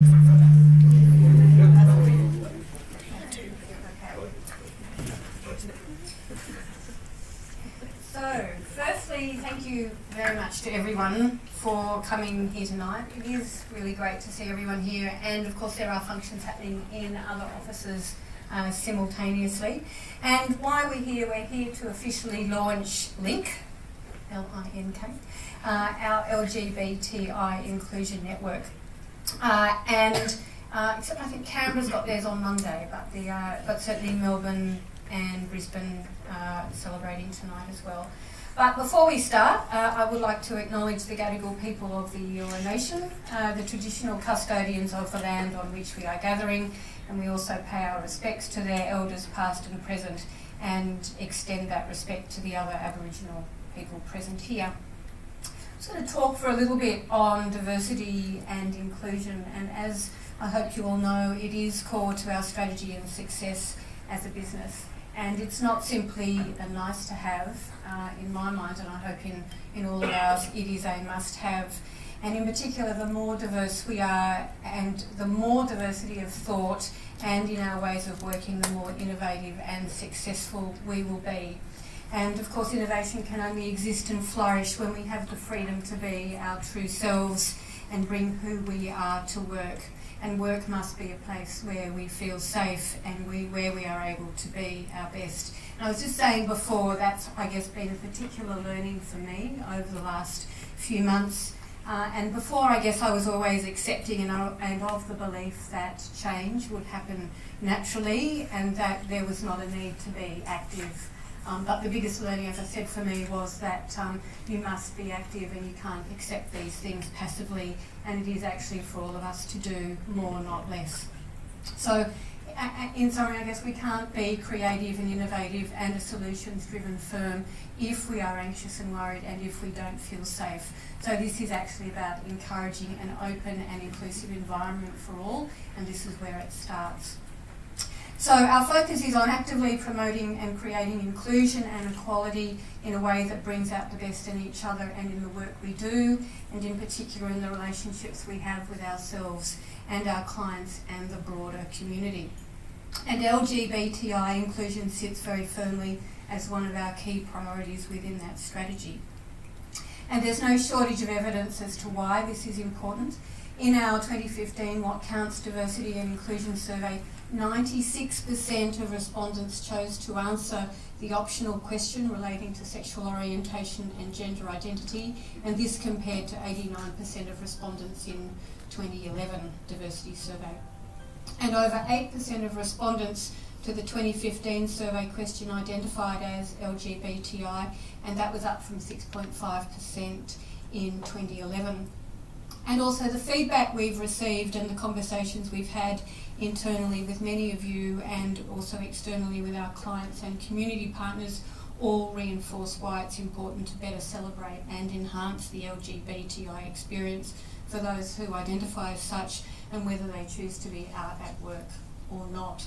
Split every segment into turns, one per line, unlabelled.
So, firstly, thank you very much to everyone for coming here tonight. It is really great to see everyone here, and of course there are functions happening in other offices simultaneously. And why we're here to officially launch LINK, L-I-N-K, our LGBTI Inclusion Network. Except I think Canberra's got theirs on Monday, but certainly Melbourne and Brisbane celebrating tonight as well. But before we start, I would like to acknowledge the Gadigal people of the Eora Nation, the traditional custodians of the land on which we are gathering, and we also pay our respects to their elders past and present and extend that respect to the other Aboriginal people present here. I'm just going to talk for a little bit on diversity and inclusion, and as I hope you all know, it is core to our strategy and success as a business. And it's not simply a nice to have in my mind, and I hope in all of ours, it is a must have. And in particular, the more diverse we are and the more diversity of thought and in our ways of working, the more innovative and successful we will be. And of course, innovation can only exist and flourish when we have the freedom to be our true selves and bring who we are to work. And work must be a place where we feel safe and where we are able to be our best. And I was just saying before, that's, I guess, been a particular learning for me over the last few months. And before, I guess, I was always accepting and of the belief that change would happen naturally and that there was not a need to be active. But the biggest learning, as I said, for me was that you must be active and you can't accept these things passively, and it is actually for all of us to do more, not less. So, in summary, I guess we can't be creative and innovative and a solutions-driven firm if we are anxious and worried and if we don't feel safe. So this is actually about encouraging an open and inclusive environment for all, and this is where it starts. So our focus is on actively promoting and creating inclusion and equality in a way that brings out the best in each other and in the work we do, and in particular in the relationships we have with ourselves and our clients and the broader community. And LGBTI inclusion sits very firmly as one of our key priorities within that strategy. And there's no shortage of evidence as to why this is important. In our 2015 What Counts Diversity and Inclusion survey, 96% of respondents chose to answer the optional question relating to sexual orientation and gender identity, and this compared to 89% of respondents in 2011 diversity survey. And over 8% of respondents to the 2015 survey question identified as LGBTI, and that was up from 6.5% in 2011. And also the feedback we've received and the conversations we've had internally with many of you and also externally with our clients and community partners all reinforce why it's important to better celebrate and enhance the LGBTI experience for those who identify as such and whether they choose to be out at work or not.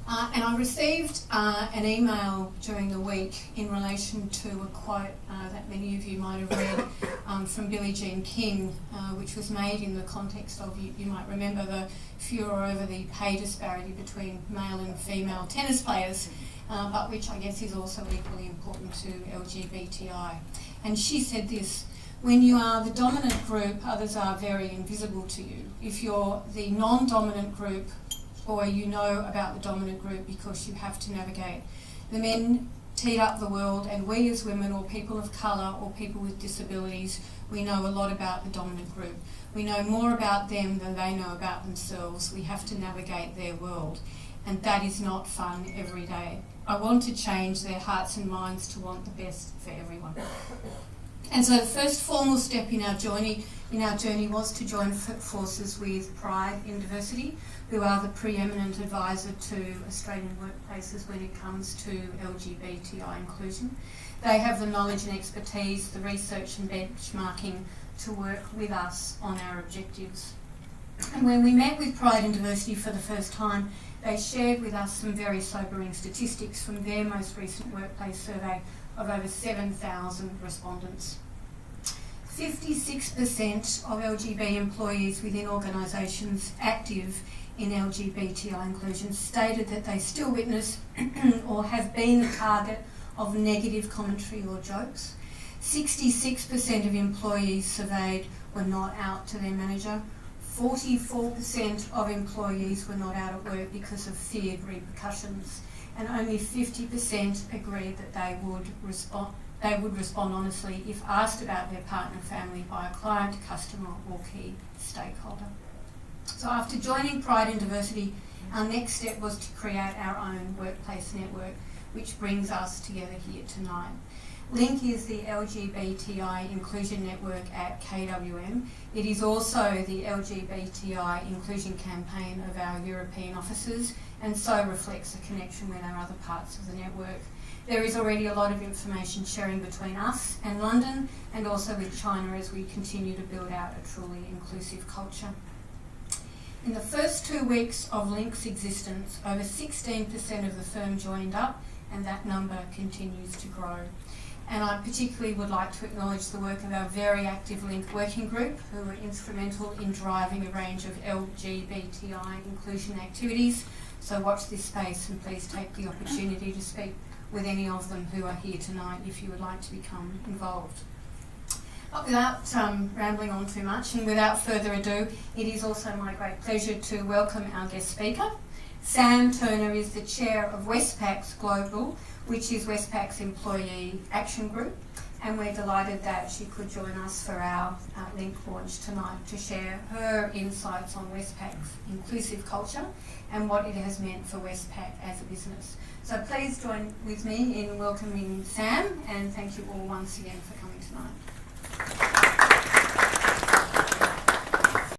And I received an email during the week in relation to a quote that many of you might have read from Billie Jean King, which was made in the context of, you might remember, the furor over the pay disparity between male and female tennis players, but which I guess is also equally important to LGBTI. And she said this: when you are the dominant group, others are very invisible to you. If you're the non-dominant group, or you know about the dominant group because you have to navigate. The men teed up the world, and we as women or people of colour or people with disabilities, we know a lot about the dominant group. We know more about them than they know about themselves. We have to navigate their world, and that is not fun every day. I want to change their hearts and minds to want the best for everyone. And so the first formal step in our journey was to join forces with Pride in Diversity, who are the preeminent advisor to Australian workplaces when it comes to LGBTI inclusion. They have the knowledge and expertise, the research and benchmarking to work with us on our objectives. And when we met with Pride in Diversity for the first time, they shared with us some very sobering statistics from their most recent workplace survey of over 7,000 respondents. 56% of LGB employees within organisations active in LGBTI inclusion stated that they still witness or have been the target of negative commentary or jokes. 66% of employees surveyed were not out to their manager. 44% of employees were not out at work because of feared repercussions, and only 50% agreed that they would respond honestly if asked about their partner family by a client, customer or key stakeholder. So after joining Pride and Diversity, our next step was to create our own workplace network, which brings us together here tonight. Link is the LGBTI Inclusion Network at KWM. It is also the LGBTI Inclusion Campaign of our European offices, and so reflects a connection with our other parts of the network. There is already a lot of information sharing between us and London, and also with China as we continue to build out a truly inclusive culture. In the first 2 weeks of Link's existence, over 16% of the firm joined up, and that number continues to grow. And I particularly would like to acknowledge the work of our very active Link working group, who were instrumental in driving a range of LGBTI inclusion activities. So watch this space and please take the opportunity to speak with any of them who are here tonight if you would like to become involved. But without rambling on too much and without further ado, it is also my great pleasure to welcome our guest speaker. Sam Turner is the chair of Westpac's Global, which is Westpac's employee action group, and we're delighted that she could join us for our Link launch tonight to share her insights on Westpac's inclusive culture and what it has meant for Westpac as a business. So please join with me in welcoming Sam, and thank you all once again for coming tonight.